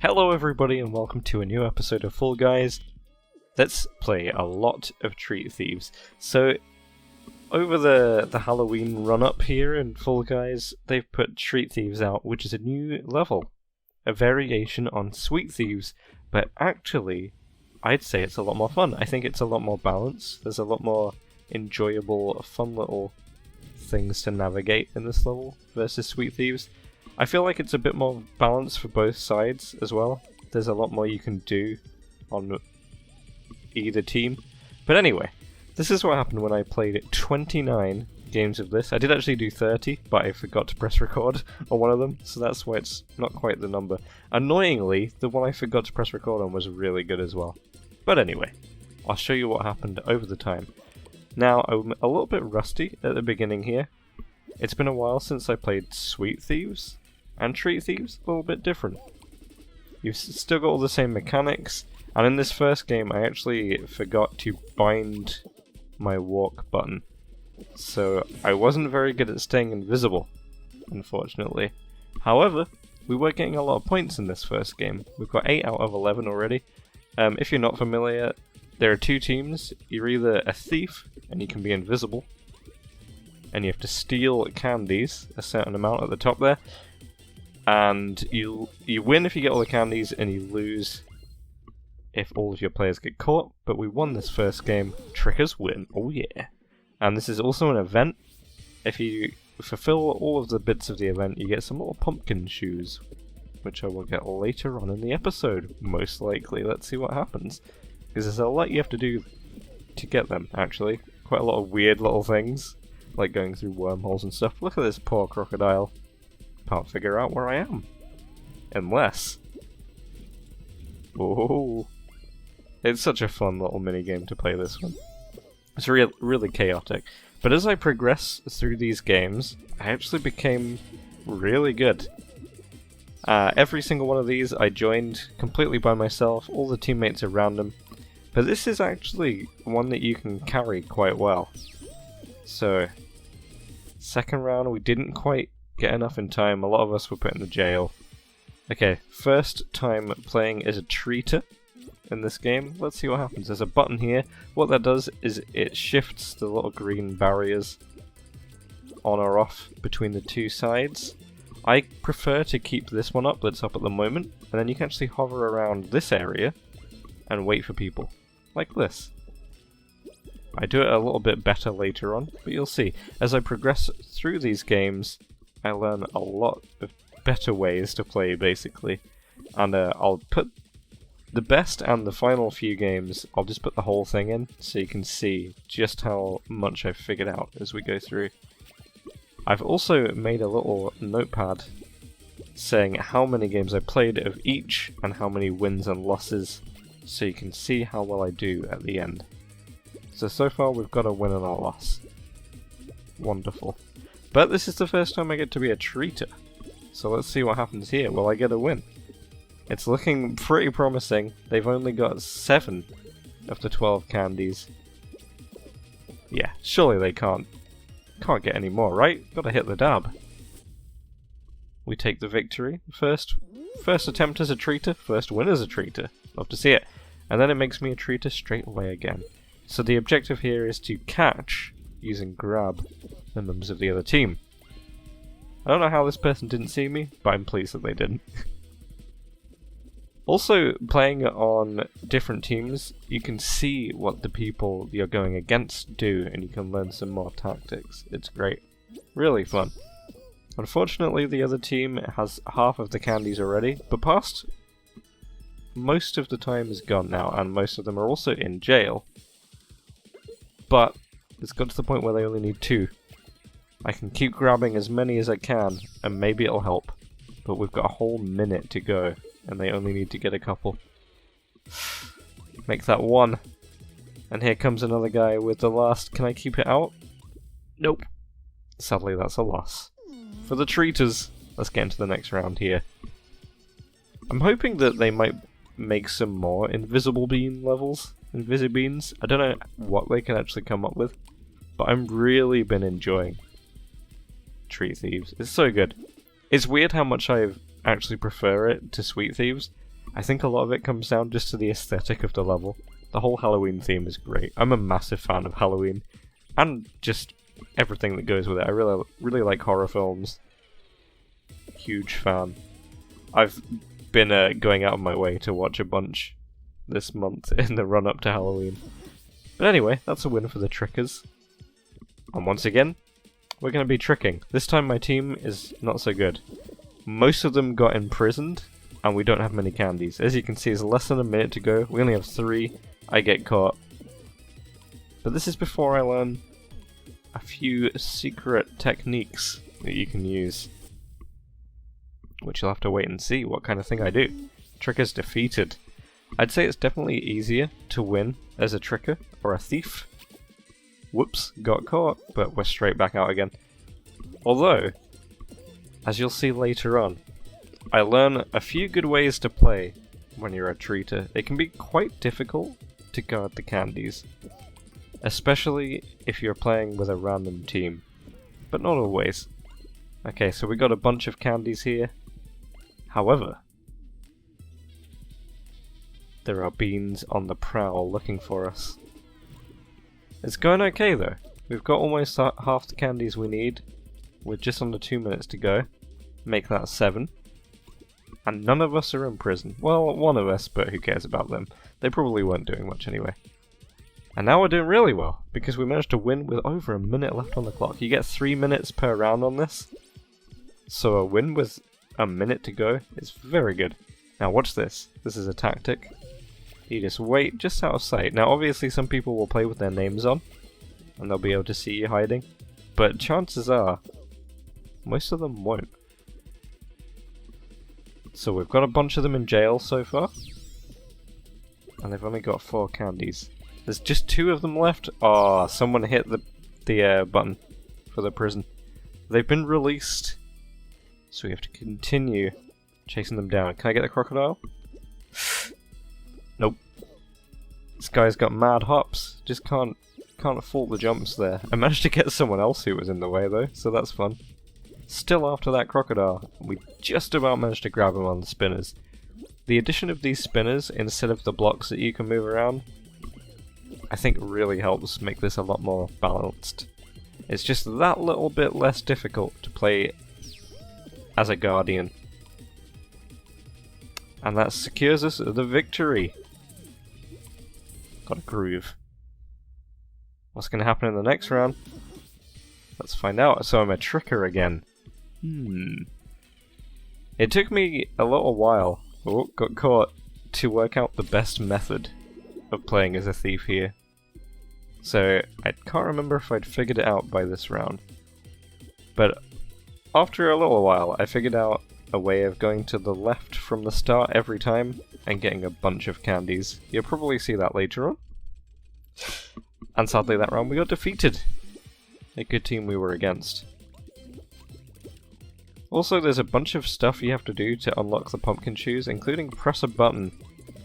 Hello everybody and welcome to a new episode of Fall Guys. Let's play a lot of Treat Thieves. So, over the Halloween run-up here in Fall Guys, they've put Treat Thieves out, which is a new level. A variation on Sweet Thieves, but actually, I'd say it's a lot more fun. I think it's a lot more balanced. There's a lot more enjoyable, fun little things to navigate in this level versus Sweet Thieves. I feel like it's a bit more balanced for both sides as well. There's a lot more you can do on either team. But anyway, this is what happened when I played 29 games of this. I did actually do 30, but I forgot to press record on one of them, so that's why it's not quite the number. Annoyingly, the one I forgot to press record on was really good as well. But anyway, I'll show you what happened over the time. Now, I'm a little bit rusty at the beginning here. It's been a while since I played Sweet Thieves, and Treat Thieves, a little bit different. You've still got all the same mechanics, and in this first game I actually forgot to bind my walk button. So I wasn't very good at staying invisible, unfortunately. However, we were getting a lot of points in this first game. We've got 8 out of 11 already. If you're not familiar, there are two teams. You're either a thief, and you can be invisible, and you have to steal candies, a certain amount at the top there, and you win if you get all the candies, and you lose if all of your players get caught. But we won this first game. Trickers win. Oh yeah. And this is also an event. If you fulfill all of the bits of the event, you get some little pumpkin shoes, which I will get later on in the episode, most likely. Let's see what happens, because there's a lot you have to do to get them, actually. Quite a lot of weird little things, like going through wormholes and stuff. Look at this poor crocodile. Can't figure out where I am. Unless... oh, it's such a fun little minigame to play this one. It's really chaotic. But as I progress through these games, I actually became really good. Every single one of these I joined completely by myself, all the teammates around them. But this is actually one that you can carry quite well. So, second round we didn't quite get enough in time. A lot of us were put in the jail. Okay, first time playing as a treater in this game. Let's see what happens. There's a button here. What that does is it shifts the little green barriers on or off between the two sides. I prefer to keep this one up that's up at the moment, and then you can actually hover around this area and wait for people, like this. I do it a little bit better later on, but you'll see. As I progress through these games, I learn a lot of better ways to play, basically. And I'll put the best and the final few games, I'll just put the whole thing in, so you can see just how much I've figured out as we go through. I've also made a little notepad saying how many games I played of each, and how many wins and losses, so you can see how well I do at the end. So far we've got a win and a loss. Wonderful. But this is the first time I get to be a treater. So let's see what happens here. Will I get a win? It's looking pretty promising. They've only got 7 of the 12 candies. Yeah, surely they can't get any more, right? Gotta hit the dab. We take the victory. First attempt as a treater, first win as a treater. Love to see it. And then it makes me a treater straight away again. So the objective here is to catch, using grab, the members of the other team. I don't know how this person didn't see me, but I'm pleased that they didn't. Also, playing on different teams, you can see what the people you're going against do, and you can learn some more tactics. It's great. Really fun. Unfortunately, the other team has half of the candies already, but past most of the time is gone now, and most of them are also in jail. But it's got to the point where they only need 2. I can keep grabbing as many as I can, and maybe it'll help. But we've got a whole minute to go, and they only need to get a couple. Make that 1. And here comes another guy with the last. Can I keep it out? Nope. Sadly, that's a loss. For the treaters, let's get into the next round here. I'm hoping that they might make some more invisible bean levels. Invisibeans. I don't know what they can actually come up with, but I've really been enjoying Treat Thieves. It's so good. It's weird how much I actually prefer it to Sweet Thieves. I think a lot of it comes down just to the aesthetic of the level. The whole Halloween theme is great. I'm a massive fan of Halloween, and just everything that goes with it. I really like horror films. Huge fan. I've been going out of my way to watch a bunch this month in the run-up to Halloween. But anyway, that's a win for the trickers. And once again, we're going to be tricking. This time my team is not so good. Most of them got imprisoned, and we don't have many candies. As you can see, it's less than a minute to go. We only have 3. I get caught. But this is before I learn a few secret techniques that you can use. Which you'll have to wait and see what kind of thing I do. Trickers defeated. I'd say it's definitely easier to win as a tricker or a thief. Whoops, got caught, but we're straight back out again. Although, as you'll see later on, I learn a few good ways to play when you're a treater. It can be quite difficult to guard the candies, especially if you're playing with a random team, but not always. Okay, so we got a bunch of candies here. However, there are beans on the prowl looking for us. It's going okay though. We've got almost half the candies we need. We're just under 2 minutes to go. Make that 7. And none of us are in prison. Well, one of us, but who cares about them? They probably weren't doing much anyway. And now we're doing really well, because we managed to win with over a minute left on the clock. You get 3 minutes per round on this. So a win with a minute to go is very good. Now watch this. This is a tactic. You just wait just out of sight. Now obviously some people will play with their names on, and they'll be able to see you hiding. But chances are, most of them won't. So we've got a bunch of them in jail so far. And they've only got 4 candies. There's just 2 of them left. Oh, someone hit the button for the prison. They've been released. So we have to continue chasing them down. Can I get the crocodile? Nope. This guy's got mad hops. Just can't fault the jumps there. I managed to get someone else who was in the way though, so that's fun. Still after that crocodile. We just about managed to grab him on the spinners. The addition of these spinners instead of the blocks that you can move around, I think really helps make this a lot more balanced. It's just that little bit less difficult to play as a guardian. And that secures us the victory. Got a groove. What's going to happen in the next round? Let's find out. So I'm a tricker again. It took me a little while, got caught, to work out the best method of playing as a thief here. So I can't remember if I'd figured it out by this round. But after a little while, I figured out a way of going to the left from the start every time and getting a bunch of candies. You'll probably see that later on. And sadly that round we got defeated. A good team we were against. Also, there's a bunch of stuff you have to do to unlock the pumpkin shoes, including press a button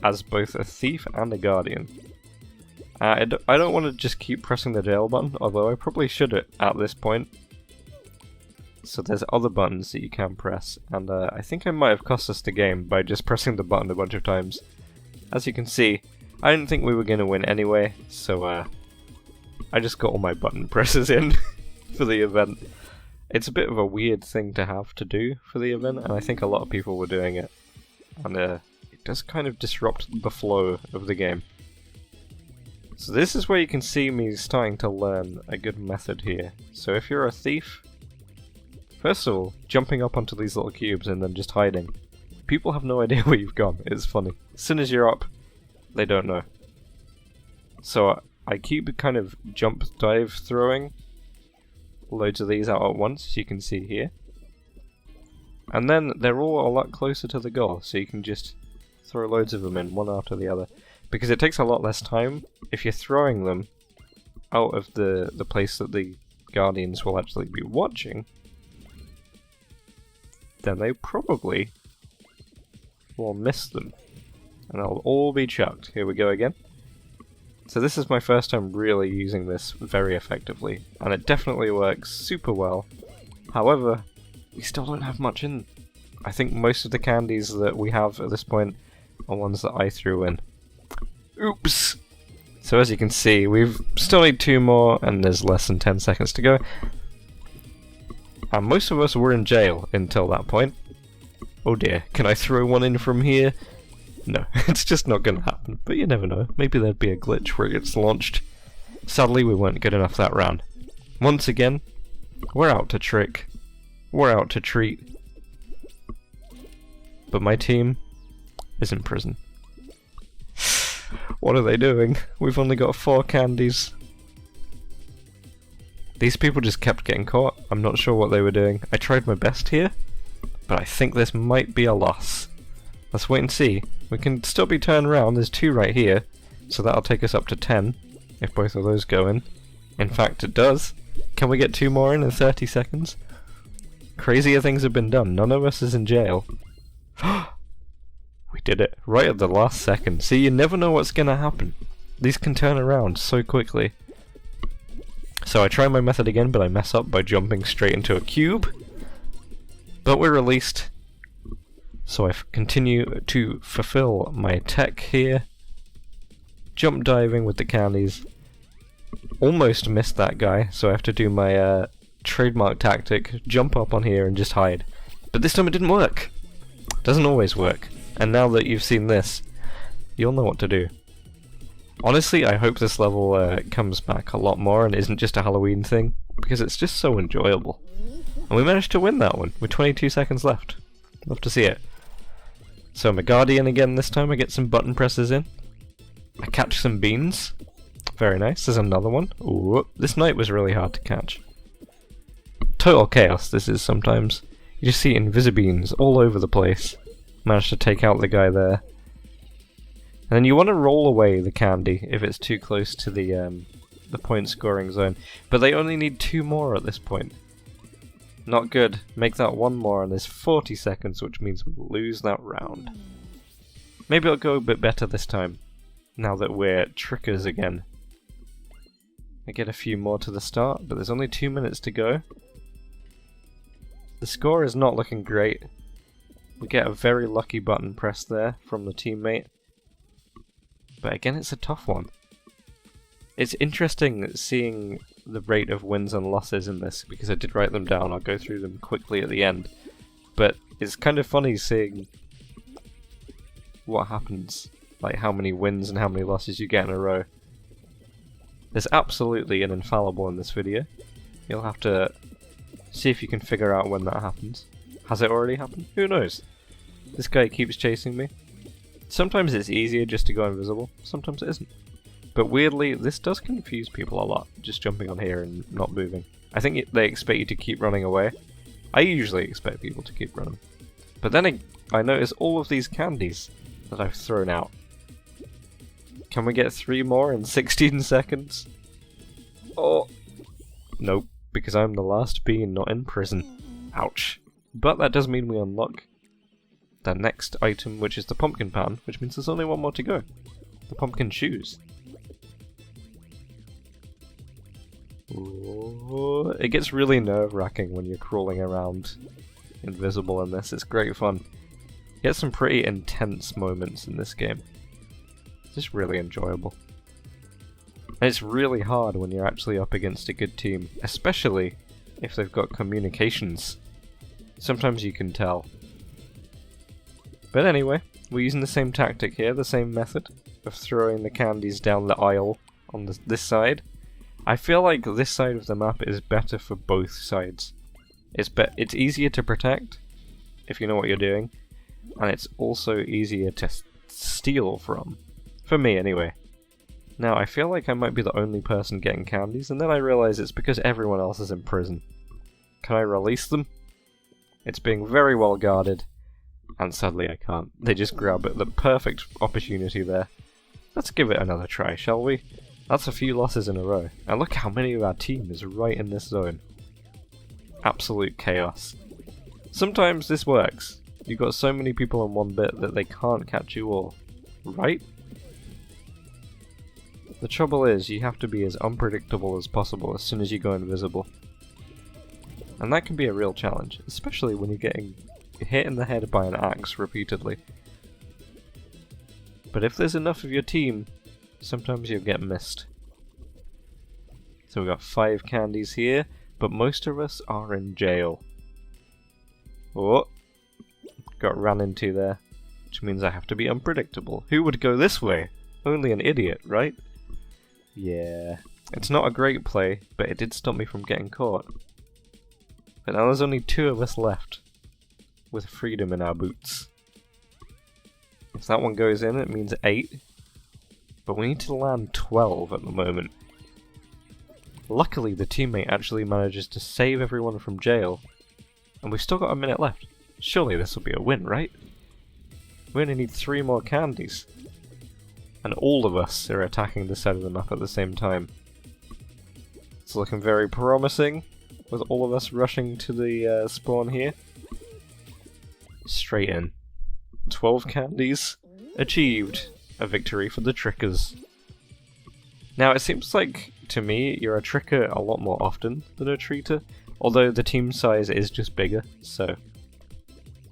as both a thief and a guardian. I don't want to just keep pressing the jail button, although I probably should at this point. So there's other buttons that you can press, and I think I might have cost us the game by just pressing the button a bunch of times. As you can see, I didn't think we were going to win anyway, so I just got all my button presses in for the event. It's a bit of a weird thing to have to do for the event, and I think a lot of people were doing it. And it does kind of disrupt the flow of the game. So this is where you can see me starting to learn a good method here. So if you're a thief, first of all, jumping up onto these little cubes and then just hiding. People have no idea where you've gone, it's funny. As soon as you're up, they don't know. So I keep kind of jump dive throwing loads of these out at once, as you can see here. And then they're all a lot closer to the goal, so you can just throw loads of them in, one after the other. Because it takes a lot less time if you're throwing them out of the place that the Guardians will actually be watching. Then they probably will miss them. And they'll all be chucked. Here we go again. So this is my first time really using this very effectively, and it definitely works super well. However, we still don't have much in. I think most of the candies that we have at this point are ones that I threw in. Oops! So as you can see, we've still need 2 more, and there's less than 10 seconds to go. And most of us were in jail until that point. Oh dear, can I throw one in from here? No, it's just not gonna happen, but you never know. Maybe there'd be a glitch where it gets launched. Sadly, we weren't good enough that round. Once again, we're out to trick. We're out to treat. But my team is in prison. What are they doing? We've only got 4 candies. These people just kept getting caught. I'm not sure what they were doing. I tried my best here, but I think this might be a loss. Let's wait and see. We can still be turned around. There's 2 right here, so that'll take us up to 10 if both of those go in. In fact, it does. Can we get 2 more in 30 seconds? Crazier things have been done. None of us is in jail. We did it right at the last second. See, you never know what's gonna happen. These can turn around so quickly. So I try my method again, but I mess up by jumping straight into a cube. But we're released. So I continue to fulfill my tech here. Jump diving with the candies. Almost missed that guy, so I have to do my trademark tactic, jump up on here and just hide. But this time it didn't work. Doesn't always work. And now that you've seen this, you'll know what to do. Honestly, I hope this level comes back a lot more and isn't just a Halloween thing, because it's just so enjoyable. And we managed to win that one with 22 seconds left. Love to see it. So I'm a Guardian again this time. I get some button presses in. I catch some beans. Very nice. There's another one. Ooh, this knight was really hard to catch. Total chaos this is sometimes. You just see invisibeans all over the place. Managed to take out the guy there. And then you want to roll away the candy if it's too close to the point scoring zone. But they only need 2 more at this point. Not good. Make that 1 more and there's 40 seconds, which means we lose that round. Maybe it'll go a bit better this time, now that we're trickers again. I get a few more to the start, but there's only 2 minutes to go. The score is not looking great. We get a very lucky button press there from the teammate. But again, it's a tough one. It's interesting seeing the rate of wins and losses in this, because I did write them down. I'll go through them quickly at the end. But it's kind of funny seeing what happens, like how many wins and how many losses you get in a row. There's absolutely an infallible in this video. You'll have to see if you can figure out when that happens. Has it already happened? Who knows? This guy keeps chasing me. Sometimes it's easier just to go invisible, sometimes it isn't. But weirdly, this does confuse people a lot, just jumping on here and not moving. I think they expect you to keep running away. I usually expect people to keep running. But then I notice all of these candies that I've thrown out. Can we get 3 more in 16 seconds? Oh! Nope, because I'm the last being not in prison. Ouch. But that does mean we unlock the next item, which is the pumpkin pan, which means there's only 1 more to go. The pumpkin shoes. Ooh, it gets really nerve-wracking when you're crawling around invisible in this. It's great fun. You get some pretty intense moments in this game. It's just really enjoyable. And it's really hard when you're actually up against a good team, especially if they've got communications. Sometimes you can tell. But anyway, we're using the same tactic here, the same method of throwing the candies down the aisle on this side. I feel like this side of the map is better for both sides. It's easier to protect, if you know what you're doing, and it's also easier to steal from. For me, anyway. Now, I feel like I might be the only person getting candies, and then I realise it's because everyone else is in prison. Can I release them? It's being very well guarded, and sadly I can't. They just grab at the perfect opportunity there. Let's give it another try, shall we? That's a few losses in a row. And look how many of our team is right in this zone. Absolute chaos. Sometimes this works. You've got so many people in one bit that they can't catch you all. Right? The trouble is, you have to be as unpredictable as possible as soon as you go invisible. And that can be a real challenge, especially when you're getting hit in the head by an axe repeatedly. But if there's enough of your team, sometimes you'll get missed. So we've got 5 candies here, but most of us are in jail. Oh, got ran into there, which means I have to be unpredictable. Who would go this way? Only an idiot, right? Yeah. It's not a great play, but it did stop me from getting caught. But now there's only 2 of us left, with freedom in our boots. If that one goes in, it means 8. But we need to land 12 at the moment. Luckily, the teammate actually manages to save everyone from jail. And we've still got a minute left. Surely this will be a win, right? We only need 3 more candies. And all of us are attacking the side of the map at the same time. It's looking very promising, with all of us rushing to the spawn here. Straight in. 12 candies. Achieved. A victory for the trickers. Now it seems like, to me, you're a tricker a lot more often than a treater, although the team size is just bigger, so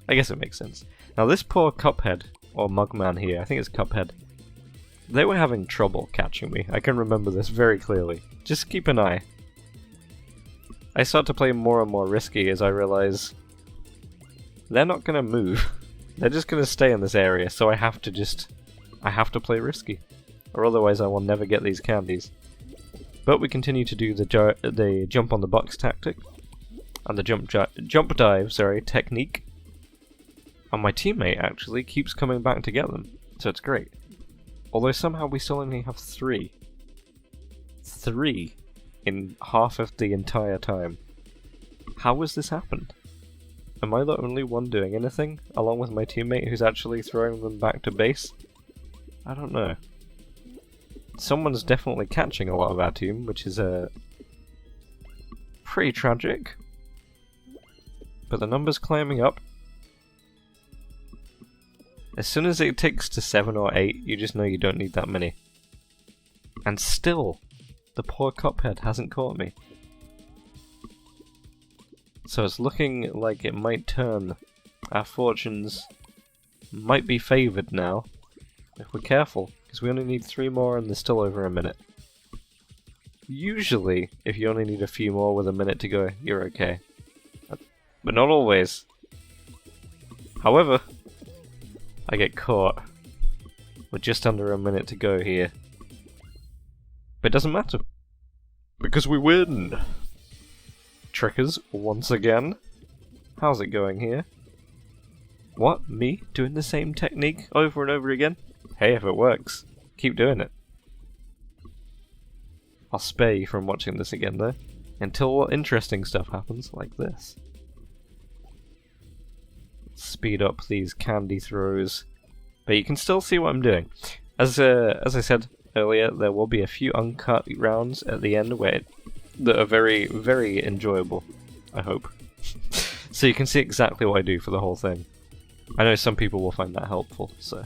I guess it makes sense. Now this poor Cuphead, or Mugman here, I think it's Cuphead, they were having trouble catching me. I can remember this very clearly. Just keep an eye. I start to play more and more risky as I realize they're not going to move. They're just going to stay in this area, so I have to play risky. Or otherwise I will never get these candies. But we continue to do the jump on the box tactic, and the jump dive technique. And my teammate actually keeps coming back to get them, so it's great. Although somehow we still only have 3. 3 in half of the entire time. How has this happened? Am I the only one doing anything, along with my teammate who's actually throwing them back to base? I don't know. Someone's definitely catching a lot of our team, which is pretty tragic. But the number's climbing up. As soon as it ticks to 7 or 8, you just know you don't need that many. And still, the poor Cuphead hasn't caught me. So it's looking like it might turn. Our fortunes might be favoured now, if we're careful, because we only need 3 more and there's still over a minute. Usually, if you only need a few more with a minute to go, you're okay. But not always. However, I get caught with just under a minute to go here. But it doesn't matter, because we win! Trickers, once again. How's it going here? What? Me? Doing the same technique over and over again? Hey, if it works, keep doing it. I'll spare you from watching this again though, until interesting stuff happens, like this. Speed up these candy throws, but you can still see what I'm doing. As I said earlier, there will be a few uncut rounds at the end that are very, very enjoyable, I hope. So you can see exactly what I do for the whole thing. I know some people will find that helpful, so...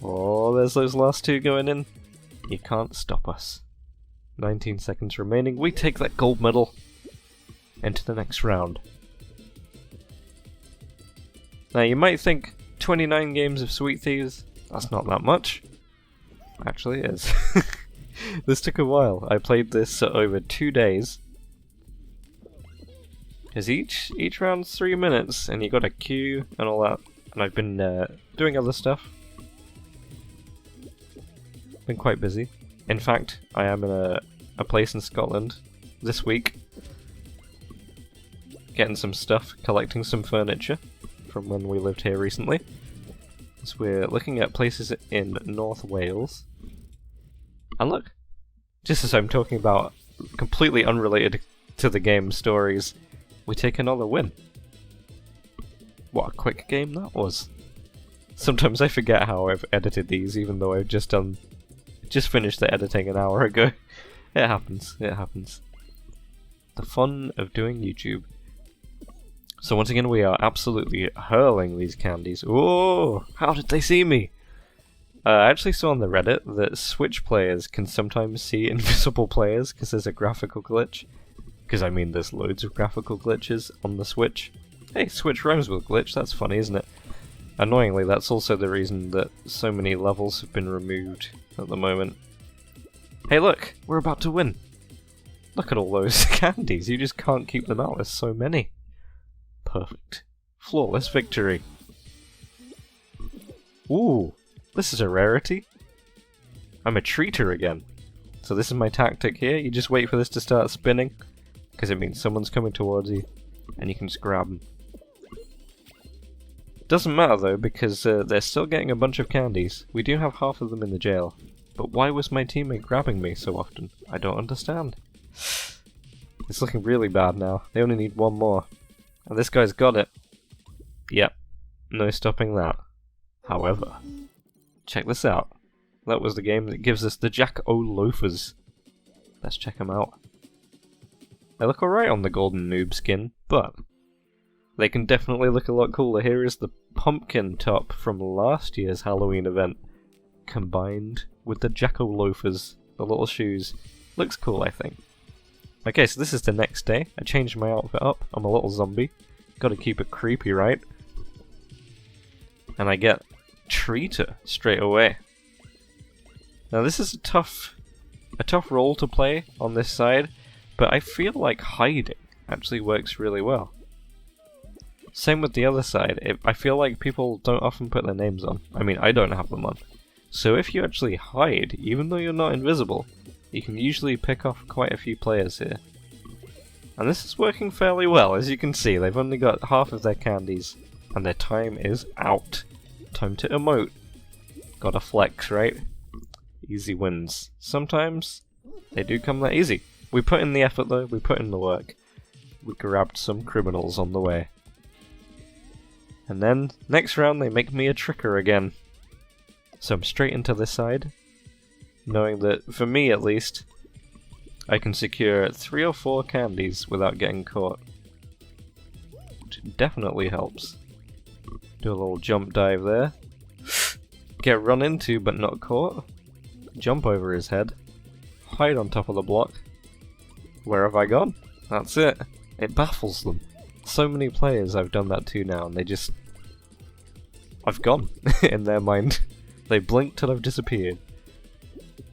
Oh, there's those last 2 going in. You can't stop us. 19 seconds remaining. We take that gold medal into the next round. Now you might think 29 games of Sweet Thieves, that's not that much. Actually it is. This took a while. I played this over 2 days. Because each round's 3 minutes, and you got a queue and all that. And I've been doing other stuff. Been quite busy. In fact, I am in a place in Scotland this week. Getting some stuff, collecting some furniture from when we lived here recently. So we're looking at places in North Wales. And look, just as I'm talking about completely unrelated to the game stories, we take another win. What a quick game that was. Sometimes I forget how I've edited these, even though I've just finished the editing an hour ago. It happens, it happens. The fun of doing YouTube. So once again we are absolutely hurling these candies. Oh, how did they see me? I actually saw on the Reddit that Switch players can sometimes see invisible players because there's a graphical glitch. Because I mean there's loads of graphical glitches on the Switch. Hey, Switch rhymes with glitch, that's funny, isn't it? Annoyingly, that's also the reason that so many levels have been removed at the moment. Hey look! We're about to win! Look at all those candies, you just can't keep them out, there's so many. Perfect. Flawless victory. Ooh, this is a rarity. I'm a treater again. So this is my tactic here, you just wait for this to start spinning, because it means someone's coming towards you, and you can just grab them. Doesn't matter though, because they're still getting a bunch of candies. We do have half of them in the jail. But why was my teammate grabbing me so often? I don't understand. It's looking really bad now. They only need one more. And this guy's got it. Yep. No stopping that. However, check this out. That was the game that gives us the Jack-O-Loafers. Let's check them out. They look alright on the golden noob skin, but they can definitely look a lot cooler. Here is the pumpkin top from last year's Halloween event, combined with the Jack-O-Loafers, the little shoes. Looks cool, I think. Okay, so this is the next day. I changed my outfit up. I'm a little zombie. Gotta keep it creepy, right? And I get Treater straight away. Now this is a tough role to play on this side, but I feel like hiding actually works really well. Same with the other side. I feel like people don't often put their names on. I mean, I don't have them on. So if you actually hide, even though you're not invisible, you can usually pick off quite a few players here. And this is working fairly well, as you can see. They've only got half of their candies, and their time is out. Time to emote. Gotta flex, right? Easy wins. Sometimes they do come that easy. We put in the effort though, we put in the work. We grabbed some criminals on the way. And then, next round they make me a tricker again. So I'm straight into this side, knowing that, for me at least, I can secure 3 or 4 candies without getting caught. Which definitely helps. Do a little jump dive there. Get run into but not caught. Jump over his head. Hide on top of the block. Where have I gone? That's it. It baffles them. So many players I've done that to now, and they just... I've gone, in their mind. They blinked till I've disappeared.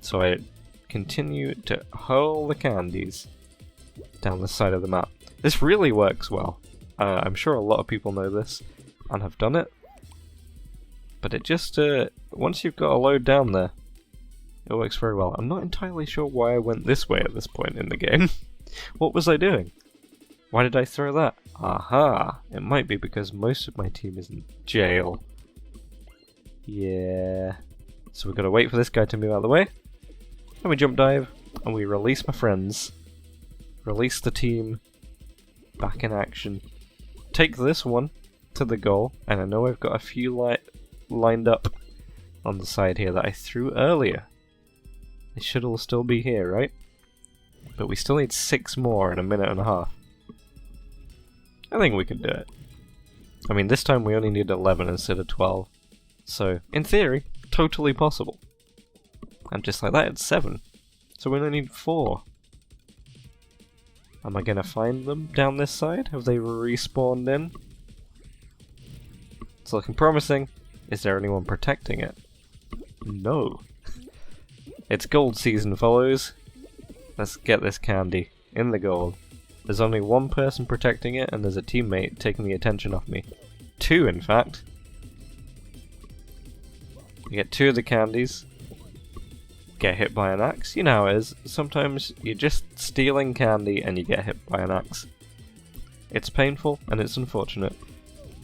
So I continue to hurl the candies down the side of the map. This really works well. I'm sure a lot of people know this, and have done it. But it just, once you've got a load down there, it works very well. I'm not entirely sure why I went this way at this point in the game. What was I doing? Why did I throw that? Aha! It might be because most of my team is in jail. Yeah. So we've got to wait for this guy to move out of the way. Then we jump dive, and we release my friends. Release the team. Back in action. Take this one to the goal, and I know I've got a few lined up on the side here that I threw earlier. They should all still be here, right? But we still need 6 more in a minute and a half. I think we can do it. I mean, this time we only need 11 instead of 12. So, in theory, totally possible. And just like that, it's 7. So we only need 4. Am I gonna find them down this side? Have they respawned in? It's looking promising. Is there anyone protecting it? No. It's gold season, fellows. Let's get this candy. In the gold. There's only one person protecting it, and there's a teammate taking the attention off me. 2, in fact. You get 2 of the candies. Get hit by an axe. You know how it is. Sometimes you're just stealing candy and you get hit by an axe. It's painful and it's unfortunate.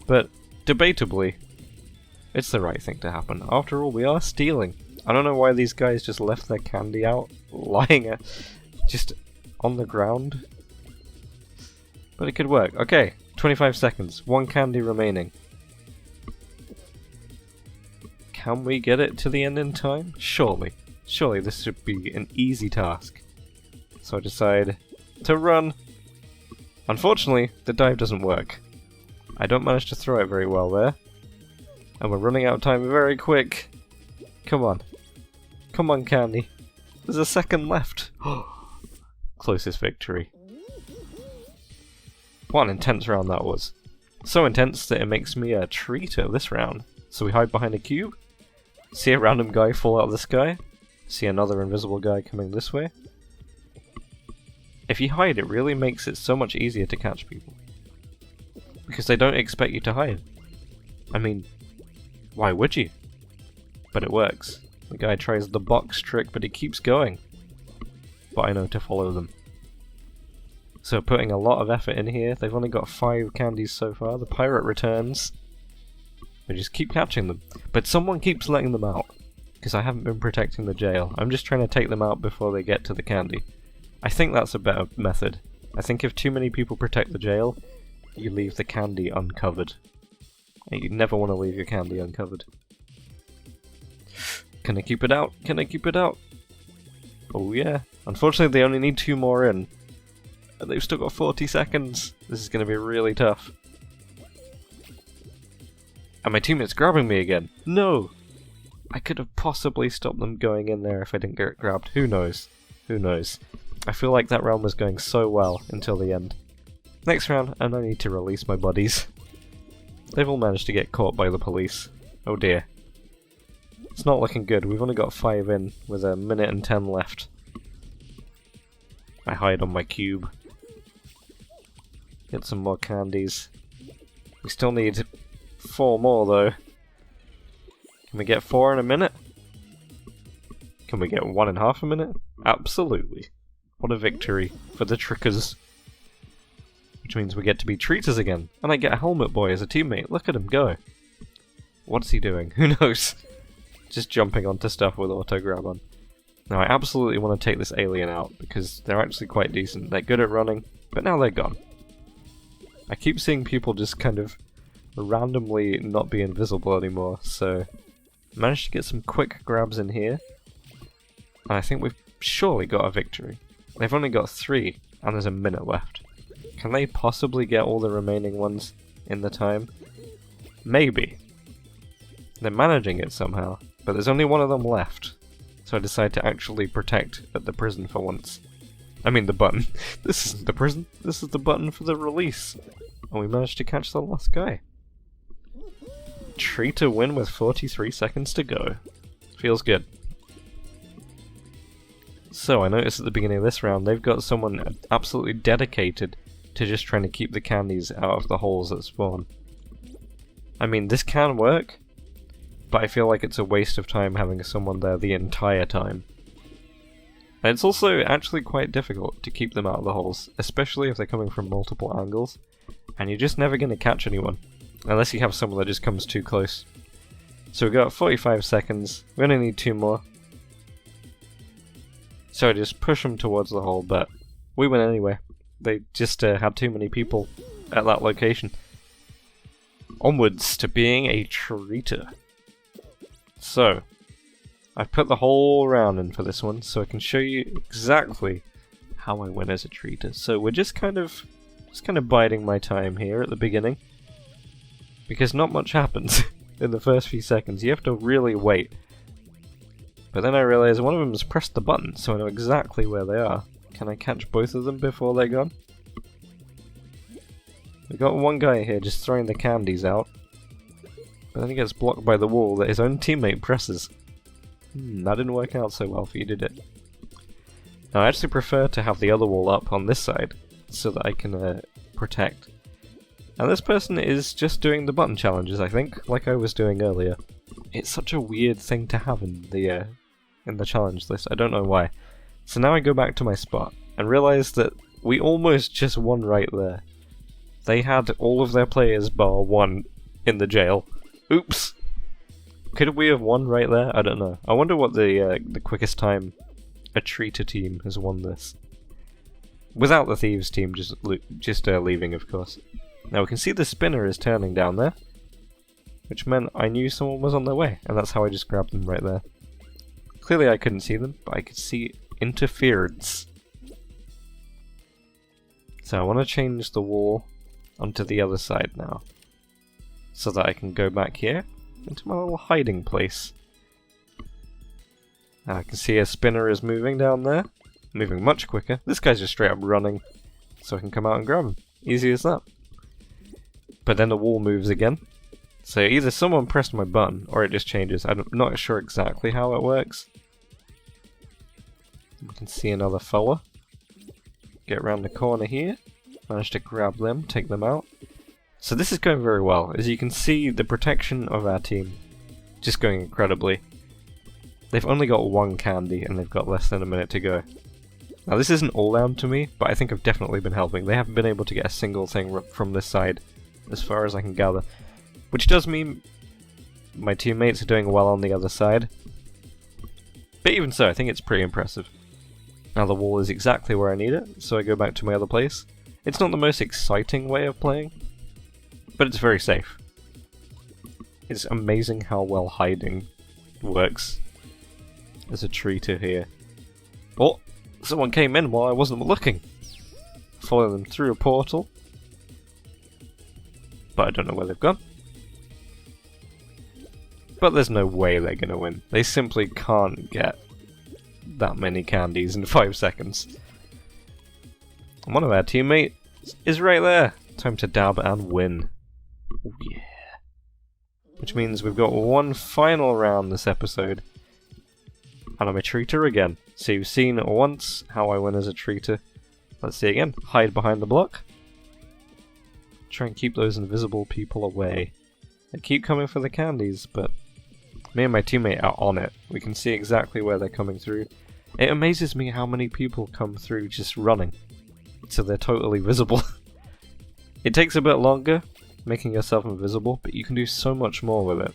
But, debatably, it's the right thing to happen. After all, we are stealing. I don't know why these guys just left their candy out, lying just on the ground. But it could work. Okay, 25 seconds. 1 candy remaining. Can we get it to the end in time? Surely. Surely this should be an easy task. So I decide to run. Unfortunately, the dive doesn't work. I don't manage to throw it very well there. And we're running out of time very quick. Come on. Come on, candy. There's a second left. Closest victory. What an intense round that was. So intense that it makes me a treater this round. So we hide behind a cube, see a random guy fall out of the sky, see another invisible guy coming this way. If you hide, it really makes it so much easier to catch people. Because they don't expect you to hide. I mean, why would you? But it works. The guy tries the box trick, but he keeps going. But I know to follow them. So putting a lot of effort in here. They've only got 5 candies so far. The pirate returns. We just keep catching them. But someone keeps letting them out. Because I haven't been protecting the jail. I'm just trying to take them out before they get to the candy. I think that's a better method. I think if too many people protect the jail, you leave the candy uncovered. And you never want to leave your candy uncovered. Can I keep it out? Can I keep it out? Oh yeah. Unfortunately they only need 2 more in. And they've still got 40 seconds. This is going to be really tough. And my teammate's grabbing me again. No! I could have possibly stopped them going in there if I didn't get grabbed. Who knows? Who knows? I feel like that round was going so well until the end. Next round, and I need to release my buddies. They've all managed to get caught by the police. Oh dear. It's not looking good. We've only got 5 in with 1 minute and 10 left. I hide on my cube. Get some more candies. We still need 4 more though. Can we get 4 in a minute? Can we get 1.5 a minute? Absolutely. What a victory for the trickers. Which means we get to be treaters again. And I get a helmet boy as a teammate. Look at him go. What's he doing? Who knows? Just jumping onto stuff with auto grab on. Now I absolutely want to take this alien out because they're actually quite decent. They're good at running, but now they're gone. I keep seeing people just kind of randomly not be invisible anymore, so I managed to get some quick grabs in here. And I think we've surely got a victory. They've only got 3, and there's a minute left. Can they possibly get all the remaining ones in the time? Maybe. They're managing it somehow, but there's only 1 of them left. So I decide to actually protect at the prison for once. I mean the button. This isn't the prison, this is the button for the release. And we managed to catch the last guy. Treater win with 43 seconds to go. Feels good. So I noticed at the beginning of this round they've got someone absolutely dedicated to just trying to keep the candies out of the holes that spawn. I mean, this can work, but I feel like it's a waste of time having someone there the entire time. And it's also actually quite difficult to keep them out of the holes, especially if they're coming from multiple angles, and you're just never going to catch anyone, unless you have someone that just comes too close. So we've got 45 seconds, we only need 2 more. So I just push them towards the hole, but we win anyway. They just had too many people at that location. Onwards to being a treater. So, I've put the whole round in for this one, so I can show you exactly how I win as a treater. So we're just kind of biding my time here at the beginning, because not much happens in the first few seconds. You have to really wait. But then I realize one of them has pressed the button, so I know exactly where they are. Can I catch both of them before they're gone? We've got one guy here just throwing the candies out. But then he gets blocked by the wall that his own teammate presses. That didn't work out so well for you, did it? Now I actually prefer to have the other wall up on this side, so that I can protect. And this person is just doing the button challenges, I think, like I was doing earlier. It's such a weird thing to have in the challenge list, I don't know why. So now I go back to my spot, and realise that we almost just won right there. They had all of their players bar 1 in the jail. Oops! Could we have won right there? I don't know. I wonder what the quickest time a treater team has won this. Without the Thieves team just leaving, of course. Now we can see the spinner is turning down there, which meant I knew someone was on their way, and that's how I just grabbed them right there. Clearly I couldn't see them, but I could see interference. So I want to change the wall onto the other side now, so that I can go back here into my little hiding place. Now I can see a spinner is moving down there, moving much quicker. This guy's just straight up running, so I can come out and grab him. Easy as that. but then the wall moves again. So either someone pressed my button, or it just changes. I'm not sure exactly how it works. You can see another fella. Get around the corner here. Manage to grab them, take them out. So this is going very well. As you can see, the protection of our team just going incredibly. They've only got one candy, and they've got less than a minute to go. Now this isn't all down to me, but I think I've definitely been helping. They haven't been able to get a single thing from this side, as far as I can gather. Which does mean my teammates are doing well on the other side. But even so, I think it's pretty impressive. Now the wall is exactly where I need it, so I go back to my other place. It's not the most exciting way of playing, but it's very safe. It's amazing how well hiding works as a treater here. Oh! Someone came in while I wasn't looking! Follow them through a portal. But I don't know where they've gone. But there's no way they're gonna win. They simply can't get that many candies in 5 seconds. And one of our teammates is right there. Time to dab and win. Oh yeah. Which means we've got one final round this episode. And I'm a treater again. So you've seen once how I win as a treater. Let's see again. Hide behind the block. Try and keep those invisible people away. They keep coming for the candies, but me and my teammate are on it. We can see exactly where they're coming through. It amazes me how many people come through just running. So they're totally visible. It takes a bit longer, making yourself invisible, but you can do so much more with it.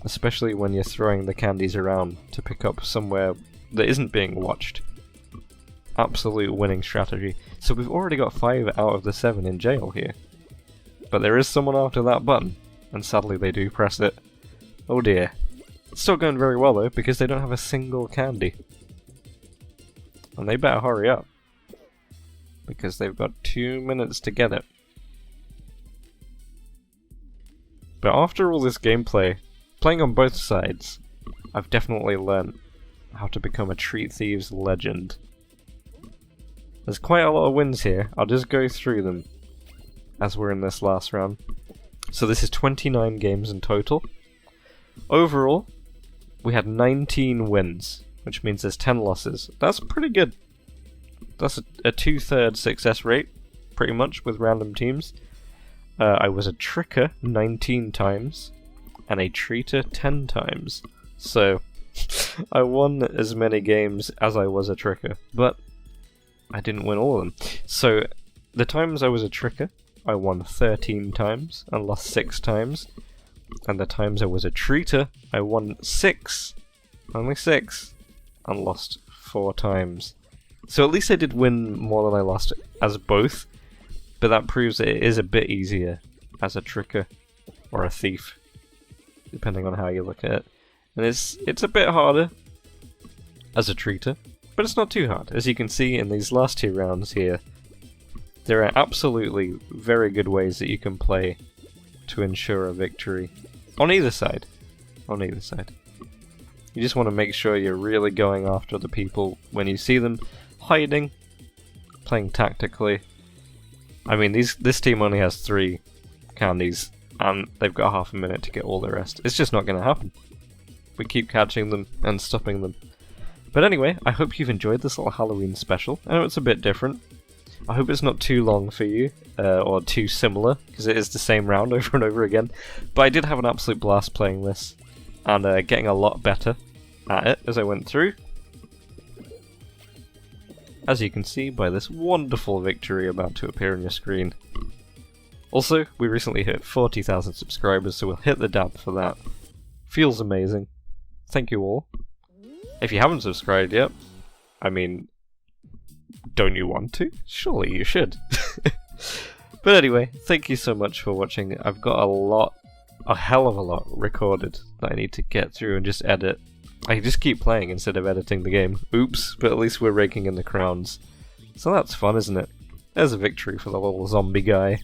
Especially when you're throwing the candies around to pick up somewhere that isn't being watched. Absolute winning strategy. So we've already got 5 out of the 7 in jail here. But there is someone after that button, and sadly they do press it. Oh dear. It's still going very well though, because they don't have a single candy. And they better hurry up. Because they've got 2 minutes to get it. But after all this gameplay, playing on both sides, I've definitely learned how to become a Treat Thieves legend. There's quite a lot of wins here. I'll just go through them as we're in this last round. So this is 29 games in total. Overall, we had 19 wins, which means there's 10 losses. That's pretty good. That's a 2/3 success rate, pretty much, with random teams. I was a tricker 19 times, and a treater 10 times. So, I won as many games as I was a tricker, but I didn't win all of them. So, the times I was a tricker, I won 13 times and lost 6 times. And the times I was a treater, I won 6, only 6, and lost 4 times. So at least I did win more than I lost as both, but that proves that it is a bit easier as a tricker or a thief, depending on how you look at it. And it's a bit harder as a treater, but it's not too hard. As you can see in these last 2 rounds here, there are absolutely very good ways that you can play to ensure a victory. On either side. On either side. You just want to make sure you're really going after the people when you see them hiding, playing tactically. I mean, this team only has 3 candies, and they've got half a minute to get all the rest. It's just not going to happen. We keep catching them and stopping them. But anyway, I hope you've enjoyed this little Halloween special. I know it's a bit different. I hope it's not too long for you, or too similar, because it is the same round over and over again. But I did have an absolute blast playing this, and getting a lot better at it as I went through. As you can see by this wonderful victory about to appear on your screen. Also, we recently hit 40,000 subscribers, so we'll hit the dab for that. Feels amazing. Thank you all. If you haven't subscribed yet, I mean, don't you want to? Surely you should. But anyway, thank you so much for watching. I've got a hell of a lot recorded that I need to get through and just edit. I just keep playing instead of editing the game. Oops, but at least we're raking in the crowns. So that's fun, isn't it? There's a victory for the little zombie guy.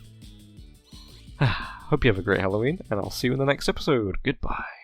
Hope you have a great Halloween, and I'll see you in the next episode. Goodbye.